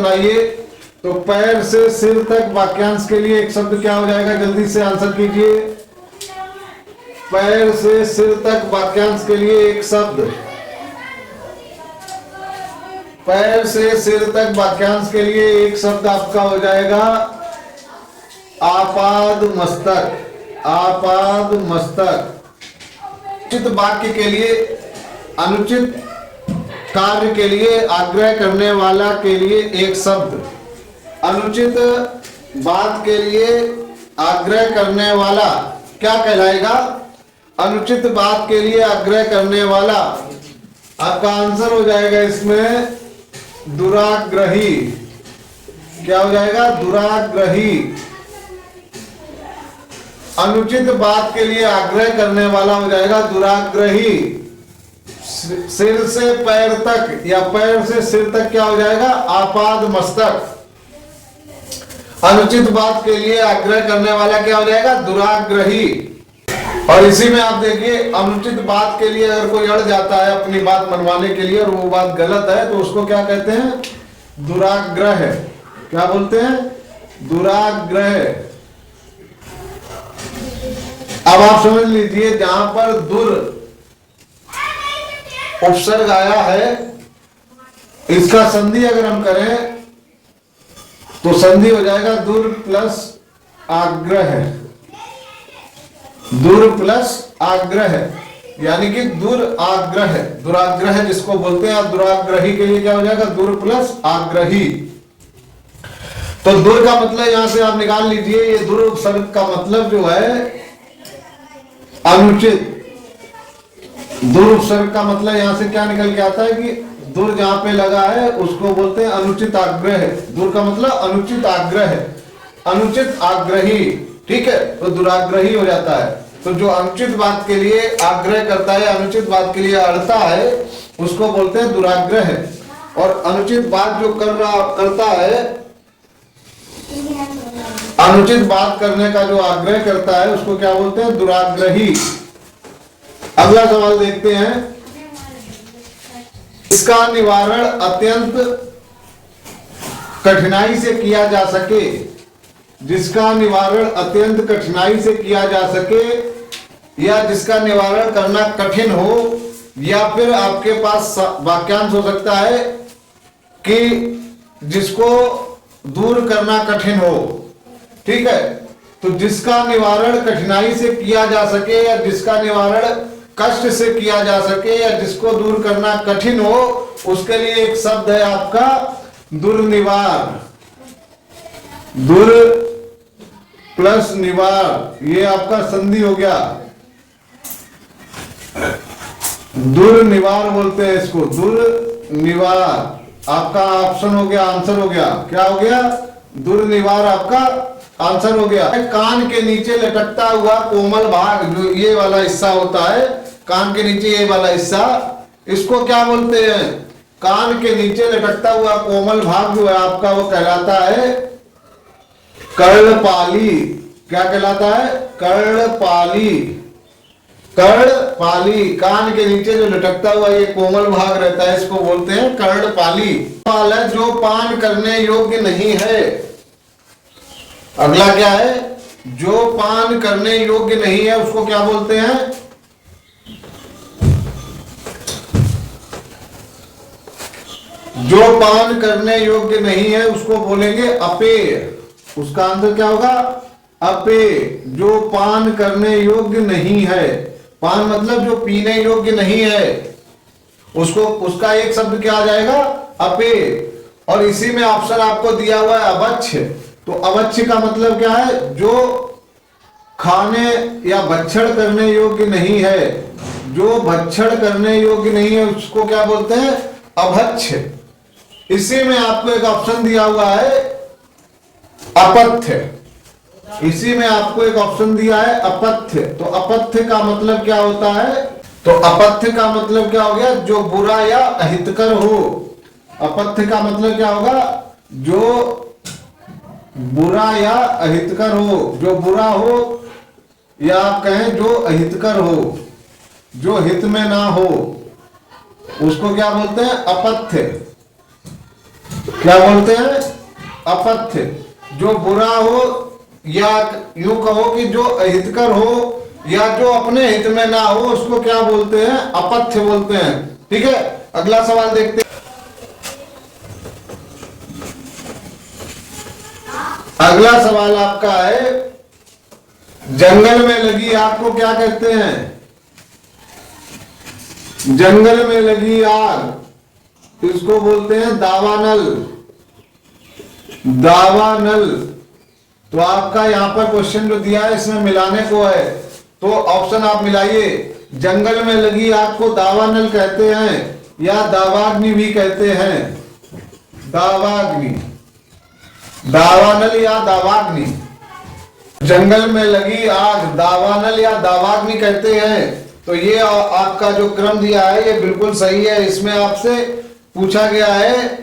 बनाइए। तो पैर से सिर तक वाक्यांश के लिए एक शब्द क्या हो जाएगा, जल्दी से आंसर कीजिए। पैर से सिर तक वाक्यांश के लिए एक शब्द, पैर से सिर तक वाक्यांश के लिए एक शब्द आपका हो जाएगा आपाद मस्तक। आपाद मस्तक। उचित वाक्य के लिए, अनुचित कार्य के लिए आग्रह करने वाला के लिए एक शब्द, अनुचित बात के लिए आग्रह करने वाला क्या कहलाएगा, अनुचित बात के लिए आग्रह करने वाला। आपका आंसर हो जाएगा इसमें दुराग्रही। क्या हो जाएगा, दुराग्रही। अनुचित बात के लिए आग्रह करने वाला हो जाएगा दुराग्रही। सिर से पैर तक या पैर से सिर तक क्या हो जाएगा, आपाद मस्तक। अनुचित बात के लिए आग्रह करने वाला क्या हो जाएगा, दुराग्रही। और इसी में आप देखिए, अनुचित बात के लिए अगर कोई अड़ जाता है अपनी बात मनवाने के लिए और वो बात गलत है तो उसको क्या कहते हैं, दुराग्रह। क्या बोलते हैं, दुराग्रह। अब आप समझ लीजिए, जहां पर दुर उपसर्ग आया है, इसका संधि अगर हम करें तो संधि हो जाएगा दुर प्लस आग्रह। दुर प्लस आग्रह, यानी कि दुराग्रह। दुराग्रह जिसको बोलते हैं, दुराग्रही के लिए क्या हो जाएगा, दुर प्लस आग्रही। तो दुर का मतलब यहां से आप निकाल लीजिए, ये दुर उपसर्ग का मतलब जो है अनुचित। दुर उपसर्ग का मतलब यहां से क्या निकल के आता है कि दुर जहां पे लगा है उसको बोलते हैं अनुचित आग्रह। दुर का मतलब अनुचित आग्रह, अनुचित आग्रही। ठीक है, तो दुराग्रही हो जाता है। तो जो अनुचित बात के लिए आग्रह करता है, अनुचित बात के लिए अड़ता है, उसको बोलते हैं दुराग्रह। और अनुचित बात जो करता है, अनुचित बात करने का जो आग्रह करता है, उसको क्या बोलते हैं, दुराग्रही। अगला सवाल देखते हैं। इसका निवारण अत्यंत कठिनाई से किया जा सके, जिसका निवारण अत्यंत कठिनाई से किया जा सके, या जिसका निवारण करना कठिन हो, या फिर आपके पास वाक्यांश हो सकता है कि जिसको दूर करना कठिन हो। ठीक है, तो जिसका निवारण कठिनाई से किया जा सके, या जिसका निवारण कष्ट से किया जा सके, या जिसको दूर करना कठिन हो, उसके लिए एक शब्द है आपका दुर्निवार। दुर प्लस निवार, ये आपका संधि हो गया। दुर्निवार बोलते हैं इसको, दुर्निवार। आपका ऑप्शन हो गया, आंसर हो गया। क्या हो गया, दुर्निवार आपका आंसर हो गया। कान के नीचे लटकता हुआ कोमल भाग, जो ये वाला हिस्सा होता है, कान के नीचे ये वाला हिस्सा, इसको क्या बोलते हैं, कान के नीचे लटकता हुआ कोमल भाग जो है आपका, वो कहलाता है कर्णपाली। क्या कहलाता है, कर्णपाली। कर्णपाली, कान के नीचे जो लटकता हुआ ये कोमल भाग रहता है, इसको बोलते हैं कर्णपाली। जो पान करने योग्य नहीं है। अगला क्या है, जो पान करने योग्य नहीं है, उसको क्या बोलते हैं, जो पान करने योग्य नहीं है उसको बोलेंगे अपेय। उसका आंसर क्या होगा, अपेय। जो पान करने योग्य नहीं है, पान मतलब जो पीने योग्य नहीं है, उसको, उसका एक शब्द क्या आ जाएगा, अपेय। और इसी में ऑप्शन आपको दिया हुआ है अवच्छ। तो अवच्छ का मतलब क्या है, जो खाने या भक्षण करने योग्य नहीं है। जो भक्षण करने योग्य नहीं है उसको क्या बोलते हैं, अभक्ष। इसी में आपको एक ऑप्शन दिया हुआ है अपथ्य। इसी में आपको एक ऑप्शन दिया है अपथ्य। तो अपथ्य का मतलब क्या होता है, तो अपथ्य का मतलब क्या हो गया, जो बुरा या अहितकर हो। अपथ्य का मतलब क्या होगा, जो बुरा या अहितकर हो। जो बुरा हो, या आप कहें जो अहितकर हो, जो हित में ना हो, उसको क्या बोलते हैं, अपथ्य। क्या बोलते हैं? अपथ्य। जो बुरा हो, या यूं कहो कि जो अहितकर हो या जो अपने हित में ना हो, उसको क्या बोलते हैं? अपथ्य बोलते हैं। ठीक है, अगला सवाल देखते हैं। अगला सवाल आपका है, जंगल में लगी आग को क्या कहते हैं? जंगल में लगी आग, इसको बोलते हैं दावानल। दावानल। तो आपका यहां पर क्वेश्चन जो दिया है इसमें मिलाने को है, तो ऑप्शन आप मिलाइए। जंगल में लगी आग को दावानल कहते हैं या दावाग्नि भी कहते हैं? दावाग्नि, दावानल या दावाग्नि। जंगल में लगी आग दावानल या दावाग्नि कहते हैं। तो ये आपका जो क्रम दिया है ये बिल्कुल सही है। इसमें आपसे पूछा गया है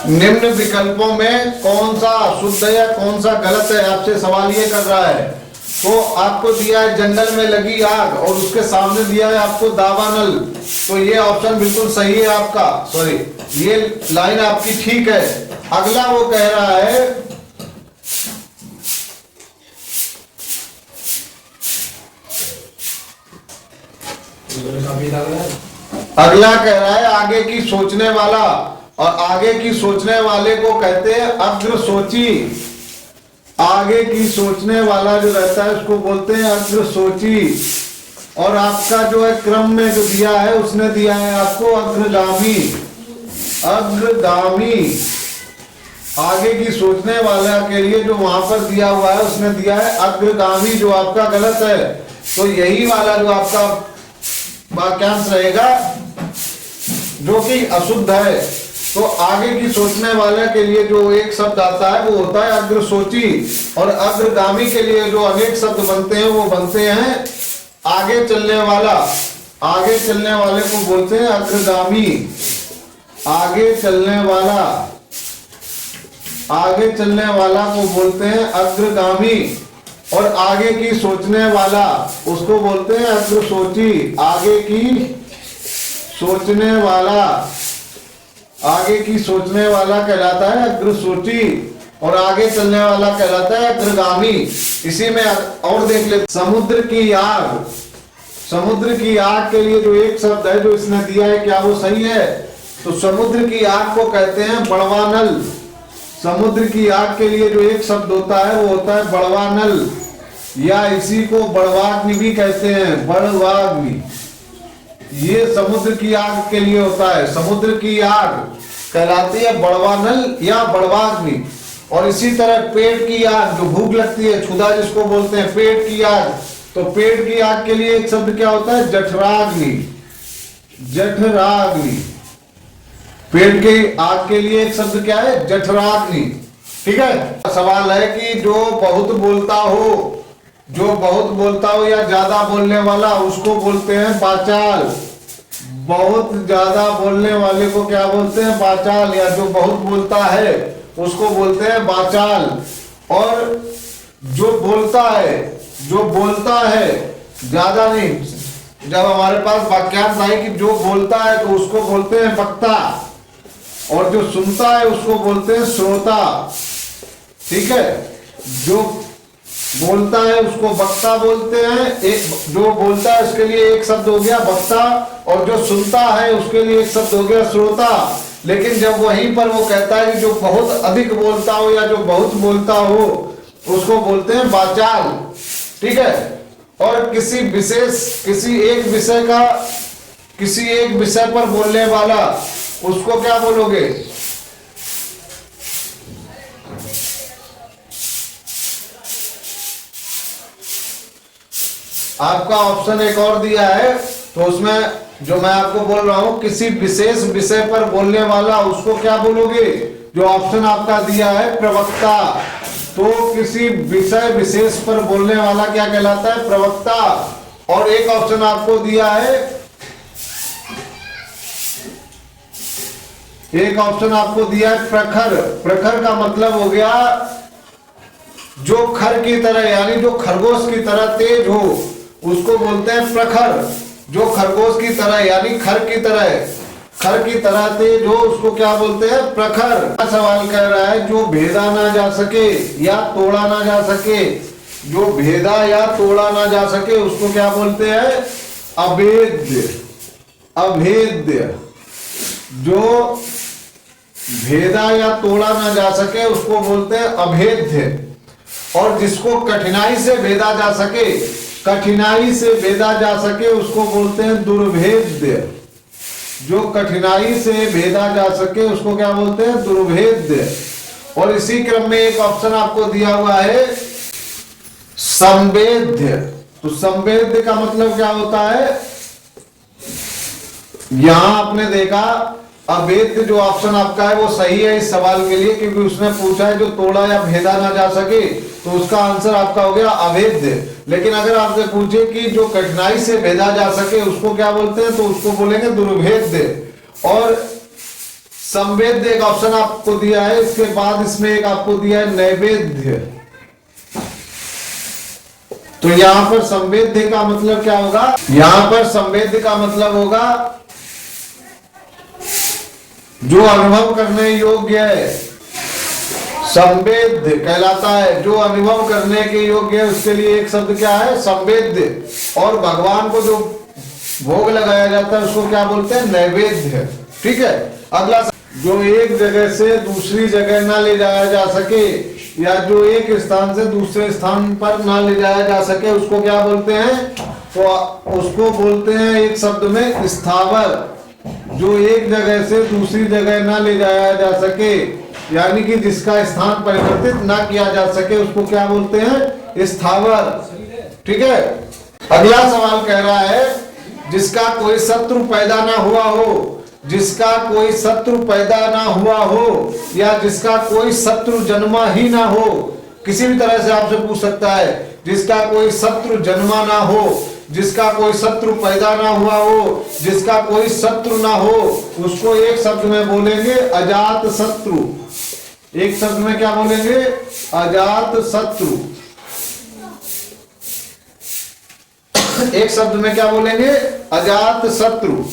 निम्न विकल्पों में कौन सा शुद्ध है या कौन सा गलत है, आपसे सवाल ये कर रहा है। तो आपको दिया है जंगल में लगी आग और उसके सामने दिया है आपको दावानल, तो ये ऑप्शन बिल्कुल सही है आपका। सॉरी, ये लाइन आपकी ठीक है। अगला वो कह रहा है, अगला कह रहा है आगे की सोचने वाला, और आगे की सोचने वाले को कहते हैं अग्रसोची। आगे की सोचने वाला जो रहता है उसको बोलते हैं अग्रसोची। और आपका जो है क्रम में जो दिया है उसने दिया है आपको अग्रगामी। अग्रगामी, आगे की सोचने वाला के लिए जो वहां पर दिया हुआ है उसने दिया है अग्रगामी, जो आपका गलत है। तो यही वाला जो आपका वाक्यांश रहेगा जो कि अशुद्ध है। तो आगे की सोचने वाले के लिए जो एक शब्द आता है वो होता है अग्रसोची, और अग्रगामी के लिए जो अनेक शब्द बनते हैं वो बनते हैं आगे चलने वाला। आगे चलने वाले को बोलते हैं अग्रगामी। आगे चलने वाला, आगे चलने वाला को बोलते हैं अग्रगामी, और आगे की सोचने वाला उसको बोलते हैं अग्रसोची। आगे की सोचने वाला, आगे की सोचने वाला कहलाता है अग्रसोची, और आगे चलने वाला कहलाता है अग्रगामी। इसी में और देख ले, समुद्र की आग। समुद्र की आग के लिए जो एक शब्द है जो इसने दिया है, क्या वो सही है? तो समुद्र की आग को कहते हैं बड़वानल। समुद्र की आग के लिए जो एक शब्द होता है वो होता है बड़वानल, या इसी को बड़वाग्नि भी कहते हैं। बड़वाग्नि, ये समुद्र की आग के लिए होता है। समुद्र की आग कहलाती है बड़वानल या बड़वाग्नि। और इसी तरह पेट की आग, जो भूख लगती है, क्षुधा जिसको बोलते हैं, पेट की आग, तो पेट की आग के लिए एक शब्द क्या होता है? जठराग्नि। जठराग्नि, पेट की आग के लिए एक शब्द क्या है? जठराग्नि। ठीक है, सवाल है कि जो बहुत बोलता हो, जो बहुत बोलता हो या ज्यादा बोलने वाला, उसको बोलते हैं वाचाल। बहुत ज्यादा बोलने वाले को क्या बोलते हैं? वाचाल। या जो बहुत बोलता है उसको बोलते हैं वाचाल। और जो बोलता है, जो बोलता है ज्यादा नहीं, जब हमारे पास वाक्यांश आए कि जो बोलता है तो उसको बोलते हैं वक्ता, और जो सुनता है उसको बोलते हैं श्रोता। ठीक है, जो बोलता है उसको वक्ता बोलते हैं। एक जो बोलता है उसके लिए एक शब्द हो गया वक्ता, और जो सुनता है उसके लिए एक शब्द हो गया श्रोता। लेकिन जब वहीं पर वो कहता है कि जो बहुत अधिक बोलता हो या जो बहुत बोलता हो, उसको बोलते हैं वाचाल। ठीक है, और किसी विशेष, किसी एक विषय का, किसी एक विषय पर बोलने वाला, उसको क्या बोलोगे? आपका ऑप्शन एक और दिया है, तो उसमें जो मैं आपको बोल रहा हूं, किसी विशेष विषय पर बोलने वाला, उसको क्या बोलोगे? जो ऑप्शन आपका दिया है प्रवक्ता। तो किसी विषय विशेष पर बोलने वाला क्या कहलाता है? प्रवक्ता। और एक ऑप्शन आपको दिया है, एक ऑप्शन आपको दिया है प्रखर। प्रखर का मतलब हो गया जो खर की तरह, यानी जो खरगोश की तरह तेज हो, उसको बोलते हैं प्रखर। जो खरगोश की तरह यानी खर की तरह खर की तरह तेज हो उसको क्या बोलते हैं? प्रखर। सवाल कह रहा है जो भेदा ना जा सके या तोड़ा ना जा सके, जो भेदा या तोड़ा ना जा सके उसको क्या बोलते हैं? अभेद्य। अभेद्य। जो भेदा या तोड़ा ना जा सके उसको बोलते हैं अभेद्य। और जिसको कठिनाई से भेदा जा सके, कठिनाई से भेदा जा सके उसको बोलते हैं दुर्भेद्य। जो कठिनाई से भेदा जा सके उसको क्या बोलते हैं? दुर्भेद्य। और इसी क्रम में एक ऑप्शन आपको दिया हुआ है संवेद्य। तो संवेद्य का मतलब क्या होता है? यहां आपने देखा अभेद्य जो ऑप्शन आपका है वो सही है इस सवाल के लिए, क्योंकि उसने पूछा है जो तोड़ा या भेदा ना जा सके, तो उसका आंसर आपका हो गया अभेद्य। लेकिन अगर आपसे पूछे कि जो कठिनाई से भेदा जा सके उसको क्या बोलते हैं, तो उसको बोलेंगे दुर्भेद्य। और संवेद्य एक ऑप्शन आपको दिया है, इसके बाद इसमें एक आपको दिया है नैवेद्य। तो यहां पर संवेद्य का मतलब क्या होगा? यहां पर संवेद्य का मतलब होगा जो अनुभव करने योग्य है। संवेद्य कहलाता है जो अनुभव करने के योग्य है, उसके लिए एक शब्द क्या है? संवेद्य। और भगवान को जो भोग लगाया जाता है उसको क्या बोलते हैं? नैवेद्य। ठीक है। अगला, जो एक जगह से दूसरी जगह ना ले जाया जा सके या जो एक स्थान से दूसरे स्थान पर ना ले जाया जा सके उसको क्या बोलते हैं? तो उसको बोलते हैं एक शब्द में स्थावर। जो एक जगह से दूसरी जगह ना ले जाया जा सके, यानी कि जिसका स्थान परिवर्तित ना किया जा सके उसको क्या बोलते हैं? स्थावर। ठीक है। अगला सवाल कह रहा है जिसका कोई शत्रु पैदा ना हुआ हो, जिसका कोई शत्रु पैदा ना हुआ हो या जिसका कोई शत्रु जन्मा ही ना हो। किसी भी तरह से आपसे पूछ सकता है, जिसका कोई शत्रु जन्मा ना हो, जिसका कोई शत्रु पैदा ना हुआ हो, जिसका कोई शत्रु ना हो, उसको एक शब्द में बोलेंगे अजात शत्रु। एक शब्द में क्या बोलेंगे? अजात शत्रु। एक शब्द में क्या बोलेंगे? अजात शत्रु।